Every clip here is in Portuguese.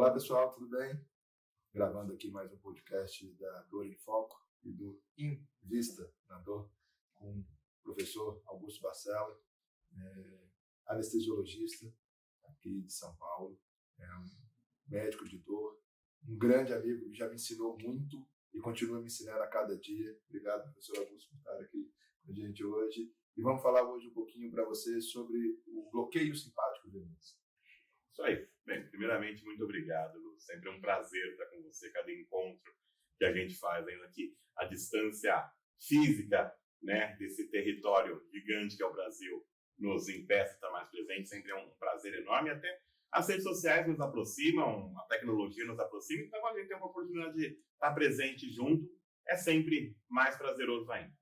Olá pessoal, tudo bem? Gravando aqui mais um podcast da Dor em Foco e do Invista na Dor com o professor Augusto Barcela, anestesiologista aqui de São Paulo, um médico de dor, um grande amigo que já me ensinou muito e continua me ensinando a cada dia. Obrigado, professor Augusto, por estar aqui com a gente hoje. E vamos falar hoje um pouquinho para vocês sobre o bloqueio simpático venoso. Isso aí. Bem, primeiramente, muito obrigado, Lu. Sempre é um prazer estar com você, cada encontro que a gente faz ainda aqui. A distância física, né, desse território gigante que é o Brasil nos impeça de estar mais presente, sempre é um prazer enorme. Até as redes sociais nos aproximam, a tecnologia nos aproxima, então a gente tem uma oportunidade de estar presente junto, é sempre mais prazeroso ainda.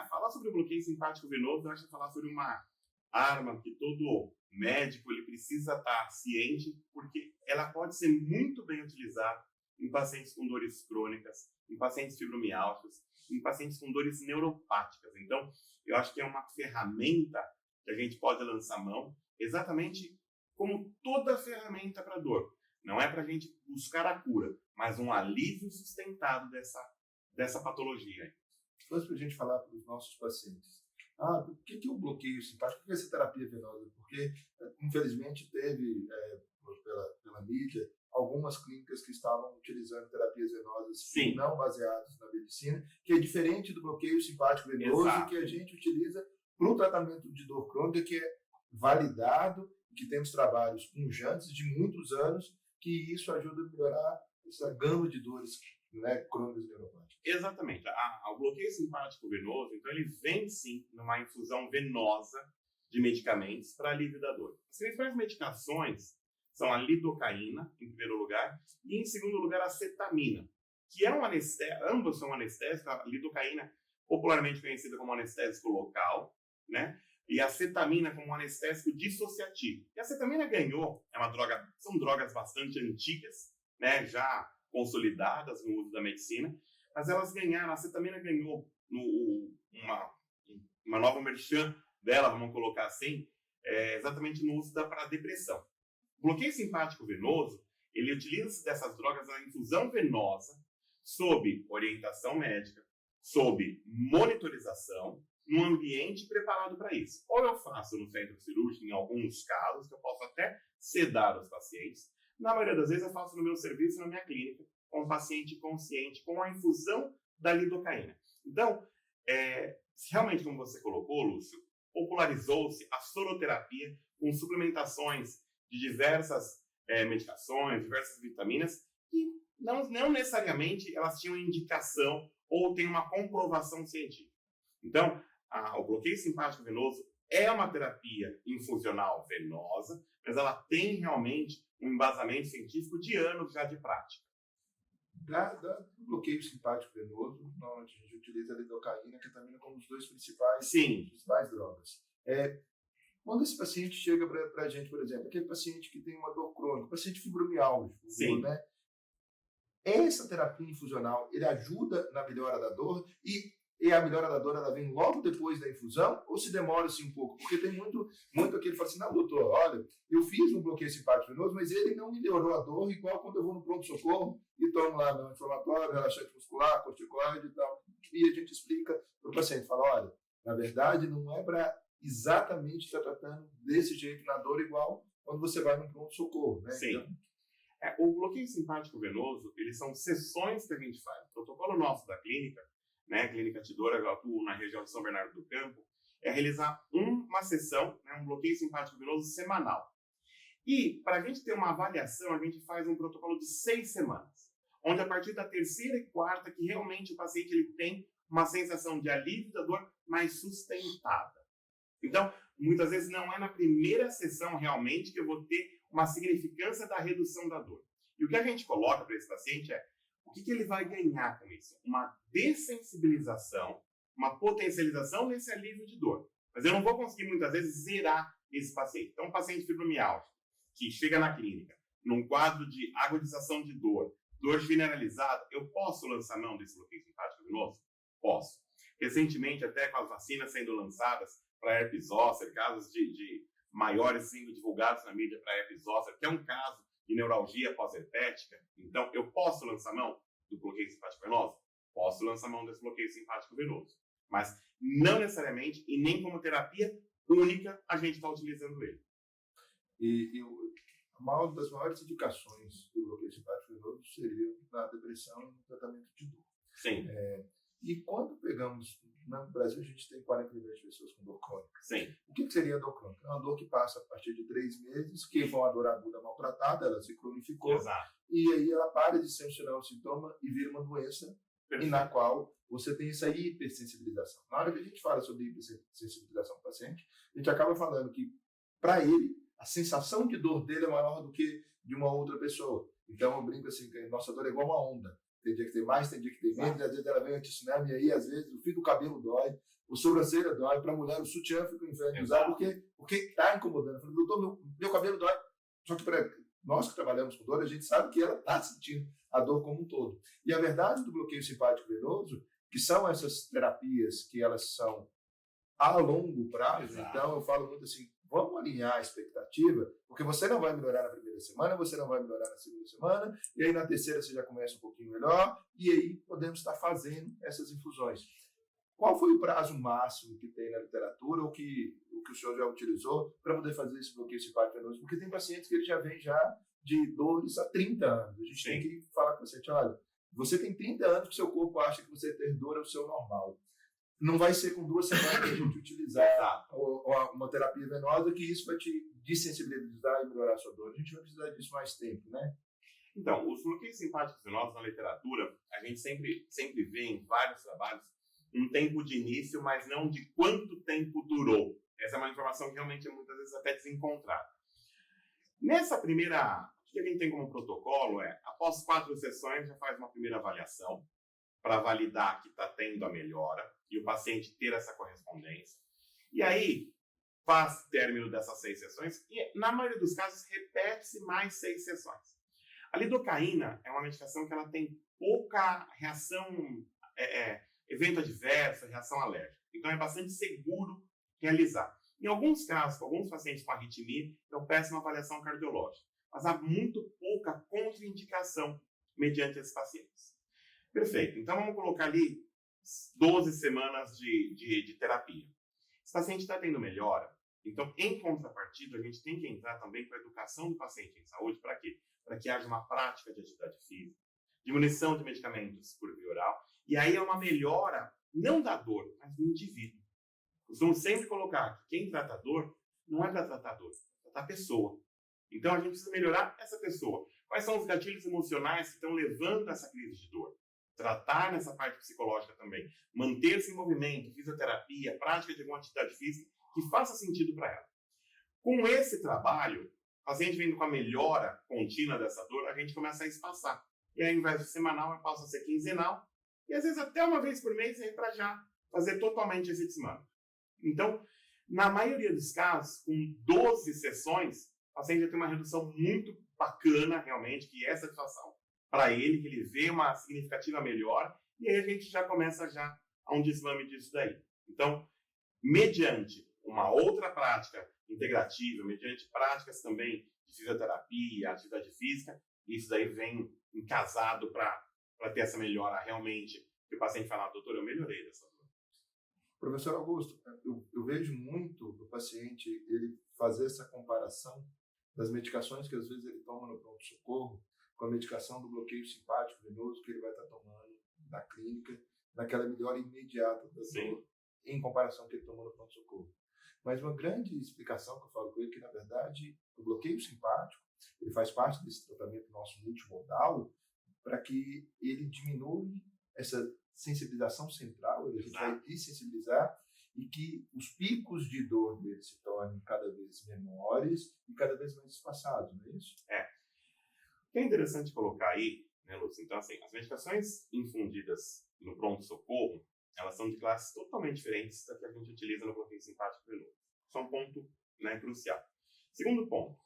Falar sobre o bloqueio simpático venoso, eu acho que falar sobre uma arma que todo médico ele precisa estar ciente, porque ela pode ser muito bem utilizada em pacientes com dores crônicas, em pacientes fibromialgicos, em pacientes com dores neuropáticas. Então, eu acho que é uma ferramenta que a gente pode lançar mão, exatamente como toda ferramenta para dor. Não é para a gente buscar a cura, mas um alívio sustentado dessa patologia. Antes para a gente falar para os nossos pacientes, o que é o bloqueio simpático? O que é essa terapia venosa? Porque, infelizmente, teve, pela mídia, algumas clínicas que estavam utilizando terapias venosas Sim. não baseadas na medicina, que é diferente do bloqueio simpático venoso. Exato. Que a gente utiliza para o tratamento de dor crônica, que é validado, que temos trabalhos punjantes de muitos anos, que isso ajuda a melhorar essa gama de dores, né, crônicas e neuropáticas. Exatamente. O bloqueio simpático venoso, então ele vem sim numa infusão venosa de medicamentos para alívio da dor. As principais medicações são a lidocaína, em primeiro lugar, e em segundo lugar a cetamina, que é um anestésico, ambos são anestésicos, a lidocaína popularmente conhecida como anestésico local, né? E a cetamina como um anestésico dissociativo. E a cetamina ganhou, são drogas bastante antigas, né? Já consolidadas no uso da medicina, mas elas ganharam, a cetamina ganhou uma nova merchan dela, vamos colocar assim, exatamente no uso para depressão. O bloqueio simpático venoso, ele utiliza dessas drogas na infusão venosa, sob orientação médica, sob monitorização, num ambiente preparado para isso. Ou eu faço no centro cirúrgico, em alguns casos, que eu posso até sedar os pacientes. Na maioria das vezes eu faço no meu serviço, na minha clínica, com o paciente consciente, com a infusão da lidocaína. Então, realmente, como você colocou, Lúcio, popularizou-se a soroterapia com suplementações de diversas medicações, diversas vitaminas, que não necessariamente elas tinham indicação ou têm uma comprovação científica. Então, o bloqueio simpático venoso é uma terapia infusional venosa, mas ela tem realmente um embasamento científico de anos já de prática. Do bloqueio simpático venoso, normalmente a gente utiliza a lidocaína e a ketamina como os dois principais drogas. Quando esse paciente chega para a gente, por exemplo, aquele paciente que tem uma dor crônica, paciente fibromialgico, né? Essa terapia infusional, ele ajuda na melhora da dor e a melhora da dor ela vem logo depois da infusão ou se demora assim um pouco? Porque tem muito aquele que fala assim, não, doutor, olha, eu fiz um bloqueio simpático venoso, mas ele não melhorou a dor igual quando eu vou no pronto-socorro e tomo lá no inflamatório, relaxante muscular, corticoide e tal. E a gente explica para o paciente, fala, olha, na verdade não é para exatamente estar tratando desse jeito na dor igual quando você vai no pronto-socorro, né? Sim. Então, o bloqueio simpático venoso, eles são sessões que a gente faz. O protocolo nosso da clínica, né, Clínica Tidora, eu atuo na região de São Bernardo do Campo, é realizar uma sessão, né, um bloqueio simpático venoso semanal. E, para a gente ter uma avaliação, a gente faz um protocolo de 6 semanas, onde a partir da terceira e quarta, que realmente o paciente ele tem uma sensação de alívio da dor mais sustentada. Então, muitas vezes não é na primeira sessão realmente que eu vou ter uma significância da redução da dor. E o que a gente coloca para esse paciente é o que ele vai ganhar com isso? Uma dessensibilização, uma potencialização nesse alívio de dor. Mas eu não vou conseguir muitas vezes zerar esse paciente. Então, um paciente fibromialgico que chega na clínica num quadro de agudização de dor generalizada, eu posso lançar mão desse bloqueio simpático venoso? Posso. Recentemente, até com as vacinas sendo lançadas para herpes zoster, casos de maiores sendo divulgados na mídia para herpes zoster, que é um caso de neuralgia pós-herpética, então eu posso lançar mão do bloqueio simpático venoso? Posso lançar mão desse bloqueio simpático venoso. Mas não necessariamente e nem como terapia única a gente está utilizando ele. Uma das maiores indicações do bloqueio simpático venoso seria na depressão e no tratamento de dor. Sim. E quando pegamos, no Brasil a gente tem 40 milhões de pessoas com dor crônica. Sim. O que seria a dor crônica? É uma dor que passa a partir de 3 meses, que foi uma dor aguda mal tratada, ela se cronificou. Exato. E aí ela para de ser um sinal, um sintoma e vira uma doença. Perfeito. E na qual você tem essa hipersensibilização. Na hora que a gente fala sobre hipersensibilização do paciente, a gente acaba falando que, para ele, a sensação de dor dele é maior do que de uma outra pessoa. Então eu brinco assim, que a nossa dor é igual uma onda. Tem dia que tem mais, tem dia que tem menos, às vezes ela vem anti-tsunami, e aí às vezes o fio do cabelo dói, o sobrancelha dói, para a mulher o sutiã fica infernizado, porque está incomodando. Eu falo, doutor, meu cabelo dói. Só que para nós que trabalhamos com dor, a gente sabe que ela está sentindo a dor como um todo. E a verdade do bloqueio simpático venoso, que são essas terapias que elas são a longo prazo. Exato. Então eu falo muito assim, vamos alinhar a expectativa, porque você não vai melhorar na primeira semana, você não vai melhorar na segunda semana, e aí na terceira você já começa um pouquinho melhor, e aí podemos estar fazendo essas infusões. Qual foi o prazo máximo que tem na literatura, ou que o senhor já utilizou, para poder fazer esse bloqueio simpático venoso? Porque tem pacientes que ele já vem já de dores há 30 anos. A gente tem que falar com o paciente, olha, você tem 30 anos que seu corpo acha que você ter dor é o seu normal. Não vai ser com 2 semanas que a gente utilizar uma terapia venosa que isso vai te desensibilizar e melhorar a sua dor. A gente vai precisar disso mais tempo, né? Então, os bloqueios simpáticos venosos na literatura, a gente sempre vê em vários trabalhos um tempo de início, mas não de quanto tempo durou. Essa é uma informação que realmente é muitas vezes até desencontrada. Nessa primeira, o que a gente tem como protocolo após 4 sessões, já faz uma primeira avaliação para validar que está tendo a melhora e o paciente ter essa correspondência. E aí, faz término dessas 6 sessões e, na maioria dos casos, repete-se mais 6 sessões. A lidocaína é uma medicação que ela tem pouca reação, evento adverso, reação alérgica. Então, é bastante seguro realizar. Em alguns casos, com alguns pacientes com arritmia, eu peço uma avaliação cardiológica. Mas há muito pouca contraindicação mediante esses pacientes. Perfeito. Então, vamos colocar ali 12 semanas de terapia. Esse paciente está tendo melhora. Então, em contrapartida, a gente tem que entrar também com a educação do paciente em saúde. Para quê? Para que haja uma prática de atividade física, diminuição de medicamentos por via oral. E aí é uma melhora, não da dor, mas do indivíduo. Costumo sempre colocar que quem trata a dor não é para tratar a dor, é para tratar a pessoa. Então, a gente precisa melhorar essa pessoa. Quais são os gatilhos emocionais que estão levando a essa crise de dor? Tratar nessa parte psicológica também. Manter-se em movimento, fisioterapia, prática de alguma atividade física que faça sentido para ela. Com esse trabalho, o paciente vindo com a melhora contínua dessa dor, a gente começa a espaçar. E aí, ao invés de semanal, passa a ser quinzenal. E às vezes até uma vez por mês, aí para já fazer totalmente esse desmame. Então, na maioria dos casos, com 12 sessões, o paciente já tem uma redução muito bacana, realmente, que é satisfação para ele, que ele vê uma significativa melhora, e aí a gente já começa já a um desmame disso daí. Então, mediante uma outra prática integrativa, mediante práticas também de fisioterapia, atividade física, isso daí vem casado para ter essa melhora realmente, que o paciente fala, doutor, eu melhorei dessa dor. Professor Augusto, eu vejo muito do paciente ele fazer essa comparação das medicações que às vezes ele toma no pronto-socorro com a medicação do bloqueio simpático venoso que ele vai estar tomando na clínica, naquela melhora imediata da dor, em comparação com o que ele tomou no pronto-socorro. Mas uma grande explicação que eu falo com ele é que, na verdade, o bloqueio simpático ele faz parte desse tratamento nosso multimodal para que ele diminua essa sensibilização central, ele vai desensibilizar e que os picos de dor dele se tornem cada vez menores e cada vez mais espaçados, não é isso? O que é interessante colocar aí, né, Lúcio? Então, assim, as medicações infundidas no pronto-socorro, elas são de classes totalmente diferentes da que a gente utiliza no bloqueio simpático venoso. Isso é um ponto, né, crucial. Segundo ponto,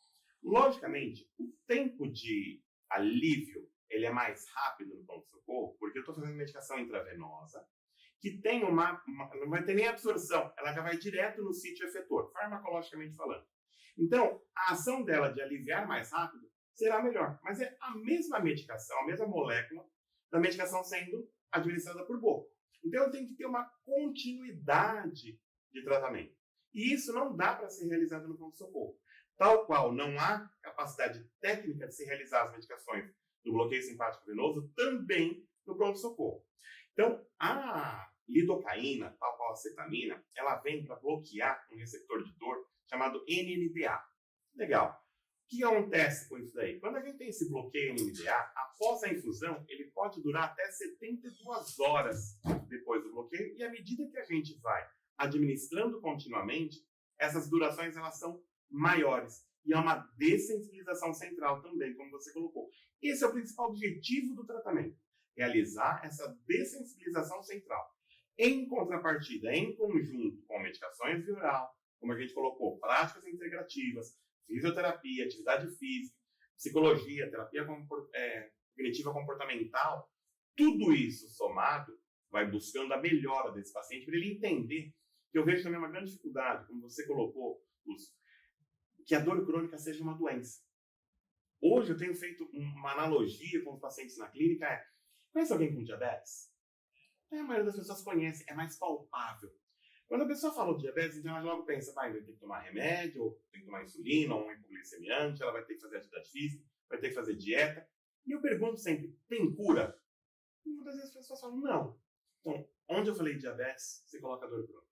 logicamente, o tempo de alívio ele é mais rápido no pronto-socorro, porque eu estou fazendo medicação intravenosa, que tem não vai ter nem absorção, ela já vai direto no sítio efetor, farmacologicamente falando. Então, a ação dela de aliviar mais rápido será melhor. Mas é a mesma medicação, a mesma molécula da medicação sendo administrada por boca. Então, eu tenho que ter uma continuidade de tratamento. E isso não dá para ser realizado no pronto-socorro. Tal qual não há capacidade técnica de se realizar as medicações do bloqueio simpático venoso também no pronto-socorro. Então, a lidocaína, tal qual a cetamina, ela vem para bloquear um receptor de dor chamado NMDA. Legal. O que acontece com isso daí? Quando a gente tem esse bloqueio NMDA, após a infusão, ele pode durar até 72 horas depois do bloqueio, e à medida que a gente vai administrando continuamente, essas durações elas são maiores. E há uma dessensibilização central também, como você colocou. Esse é o principal objetivo do tratamento, realizar essa dessensibilização central. Em contrapartida, em conjunto com medicações via oral, como a gente colocou, práticas integrativas, fisioterapia, atividade física, psicologia, terapia cognitiva comportamental, tudo isso somado vai buscando a melhora desse paciente para ele entender que eu vejo também uma grande dificuldade, como você colocou, que a dor crônica seja uma doença. Hoje eu tenho feito uma analogia com os pacientes na clínica, conhece alguém com diabetes? A maioria das pessoas conhece, é mais palpável. Quando a pessoa fala de diabetes, então ela logo pensa, vai ter que tomar remédio, ou tem que tomar insulina, ou um hipoglicemiante, ela vai ter que fazer atividade física, vai ter que fazer dieta. E eu pergunto sempre, tem cura? E muitas vezes as pessoas falam, não. Então, onde eu falei diabetes, você coloca dor crônica.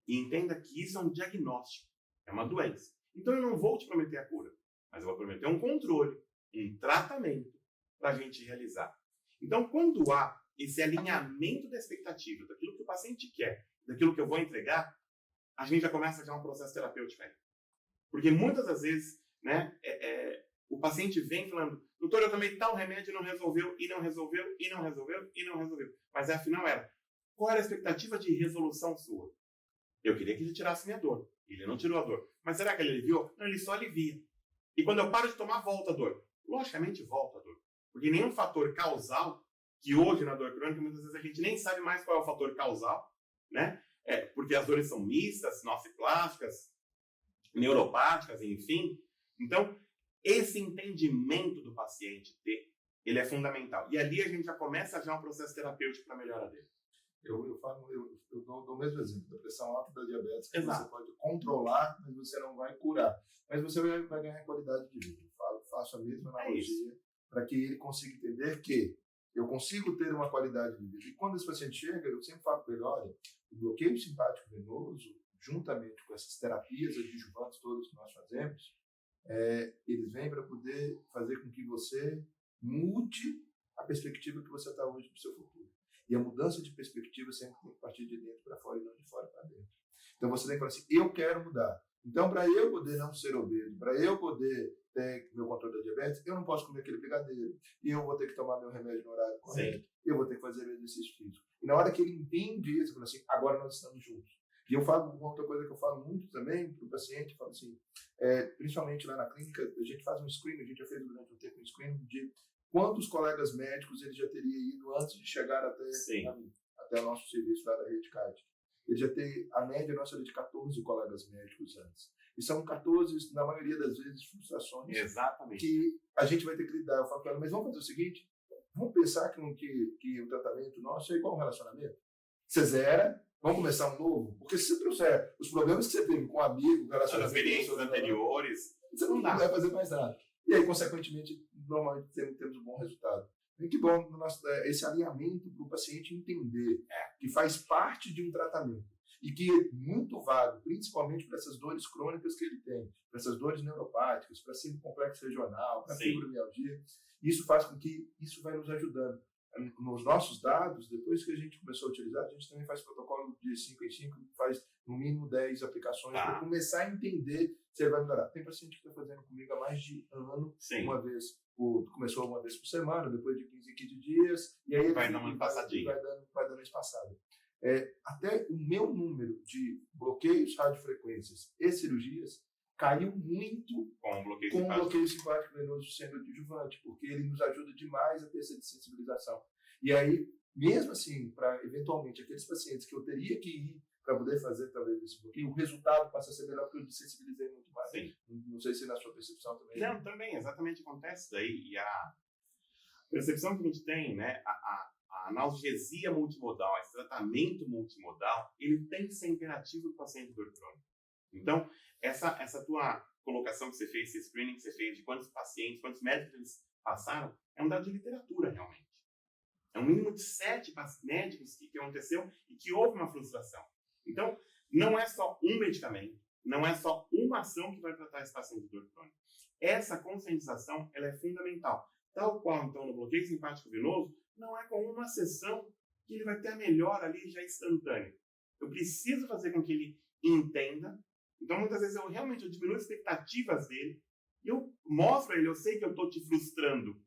E entenda que isso é um diagnóstico, é uma doença. Então eu não vou te prometer a cura, mas eu vou prometer um controle, um tratamento para a gente realizar. Então, quando há esse alinhamento da expectativa, daquilo que o paciente quer, daquilo que eu vou entregar, a gente já começa a ter um processo terapêutico aí. Porque muitas das vezes, né, o paciente vem falando, doutor, eu tomei tal remédio e não resolveu, e não resolveu, e não resolveu, e não resolveu. Mas afinal era, qual era a expectativa de resolução sua? Eu queria que ele tirasse minha dor. Ele não tirou a dor. Mas será que ele aliviou? Não, ele só alivia. E quando eu paro de tomar, volta a dor. Logicamente, volta a dor. Porque nenhum fator causal, que hoje na dor crônica, muitas vezes a gente nem sabe mais qual é o fator causal, né? Porque as dores são mistas, nociplásticas, neuropáticas, enfim. Então, esse entendimento do paciente ele é fundamental. E ali a gente já começa um processo terapêutico para a melhora dele. Eu dou o mesmo exemplo da pressão alta da diabetes, que Exato. você pode controlar, mas você não vai curar. Mas você vai ganhar qualidade de vida. Faço a mesma analogia para que ele consiga entender que eu consigo ter uma qualidade de vida. E quando esse paciente chega, eu sempre falo para ele, olha, o bloqueio simpático venoso, juntamente com essas terapias adjuvantes todas que nós fazemos, eles vêm para poder fazer com que você mude a perspectiva que você está hoje para o seu futuro. E a mudança de perspectiva sempre tem que partir de dentro para fora e não de fora para dentro. Então você tem que falar assim, eu quero mudar. Então, para eu poder não ser obeso, para eu poder ter meu controle da diabetes, eu não posso comer aquele brigadeiro. E eu vou ter que tomar meu remédio no horário correto. Eu vou ter que fazer meu exercício físico. E na hora que ele entende isso, ele fala assim, agora nós estamos juntos. E eu falo, uma outra coisa que eu falo muito também para o paciente, eu falo assim, principalmente lá na clínica, a gente faz um screening, a gente já fez durante um tempo um screening de quantos colegas médicos ele já teria ido antes de chegar até o nosso serviço lá da Rede CAD. Ele já tem, a média nossa era de 14 colegas médicos antes. E são 14, na maioria das vezes, frustrações. Exatamente. Que a gente vai ter que lidar. Eu falo para ela, mas vamos fazer o seguinte, vamos pensar que o tratamento nosso é igual um relacionamento. Você zera, vamos começar um novo? Porque se você trouxer os problemas que você teve com um amigo, relacionamento... As experiências anteriores... Você não vai fazer mais nada. E aí, consequentemente, normalmente temos um bom resultado. E que bom esse alinhamento para o paciente entender que faz parte de um tratamento e que é muito válido, principalmente para essas dores crônicas que ele tem, para essas dores neuropáticas, para síndrome complexo regional, para fibromialgia. Isso faz com que isso vai nos ajudando. Nos nossos dados, depois que a gente começou a utilizar, a gente também faz protocolo de 5 em 5, faz no mínimo 10 aplicações para começar a entender se ele vai melhorar. Tem paciente que está fazendo comigo há mais de ano, começou uma vez por semana, depois de 15 em 15 dias, e aí ele vai dando uma passadinha. Vai dando espaçada. Até o meu número de bloqueios, radiofrequências e cirurgias caiu muito com o bloqueio simpático venoso sendo adjuvante, porque ele nos ajuda demais a ter essa sensibilização. E aí, mesmo assim, para eventualmente aqueles pacientes que eu teria que ir para poder fazer talvez esse bloqueio, o resultado passa a ser melhor porque eu desensibilizei muito mais. Sim. Não sei se na sua percepção também. Não, também, exatamente acontece daí. E a percepção que a gente tem, né, a analgesia multimodal, esse tratamento multimodal, ele tem que ser imperativo do paciente dor crônica. Então, essa tua colocação que você fez, esse screening que você fez de quantos pacientes, quantos médicos eles passaram, é um dado de literatura, realmente. É um mínimo de 7 médicos que aconteceu e que houve uma frustração. Então, não é só um medicamento, não é só uma ação que vai tratar esse paciente de dor crônica. Essa conscientização, ela é fundamental. Tal qual, então, no bloqueio simpático venoso, não é com uma sessão que ele vai ter a melhora ali já instantânea. Eu preciso fazer com que ele entenda. Então, muitas vezes, eu diminuo as expectativas dele e eu mostro a ele, eu sei que eu estou te frustrando.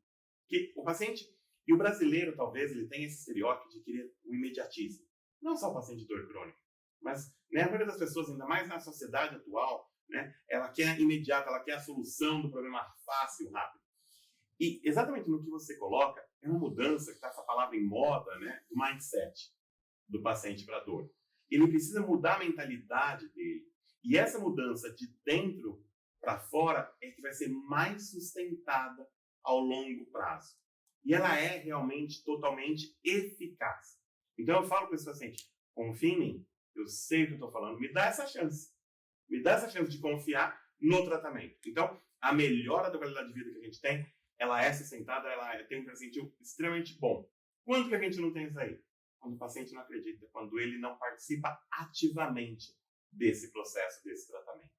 Que o paciente, e o brasileiro, talvez, ele tenha esse estereótipo de querer o imediatismo. Não só o paciente de dor crônica, mas né, a maioria das pessoas, ainda mais na sociedade atual, né, ela quer imediato, ela quer a solução do problema fácil, rápido. E exatamente no que você coloca, é uma mudança, que está essa palavra em moda, né, do mindset do paciente para a dor. Ele precisa mudar a mentalidade dele. E essa mudança de dentro para fora é que vai ser mais sustentada ao longo prazo. E ela é realmente totalmente eficaz. Então eu falo para esse paciente, confia em mim, eu sei o que eu estou falando, me dá essa chance. Me dá essa chance de confiar no tratamento. Então, a melhora da qualidade de vida que a gente tem, ela é sustentada, ela tem um percentil extremamente bom. Quando que a gente não tem isso aí? Quando o paciente não acredita, quando ele não participa ativamente desse processo, desse tratamento.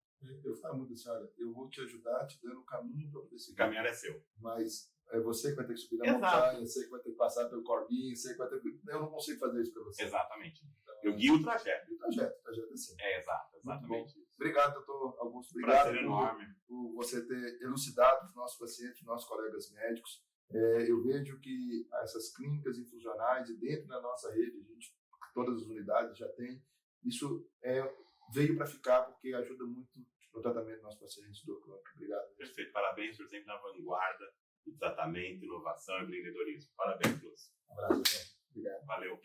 Eu falo muito assim, olha, eu vou te ajudar te dando o caminho para poder seguir. O caminho é seu. Mas é você que vai ter que subir na montanha, você que vai ter que passar pelo corguinho, você que vai ter que... Eu não consigo fazer isso para você. Exatamente. Então, eu guio o trajeto. O trajeto é assim. Exatamente. Obrigado, doutor Augusto. Obrigado por você ter elucidado os nossos pacientes, nossos colegas médicos. Eu vejo que essas clínicas infusionais e dentro da nossa rede, todas as unidades já tem, isso veio para ficar porque ajuda muito no tratamento dos nossos pacientes do crônico. Obrigado. Perfeito. Parabéns por sempre na vanguarda de tratamento, inovação e empreendedorismo. Parabéns, Lúcio. Um abraço. Obrigado. Valeu.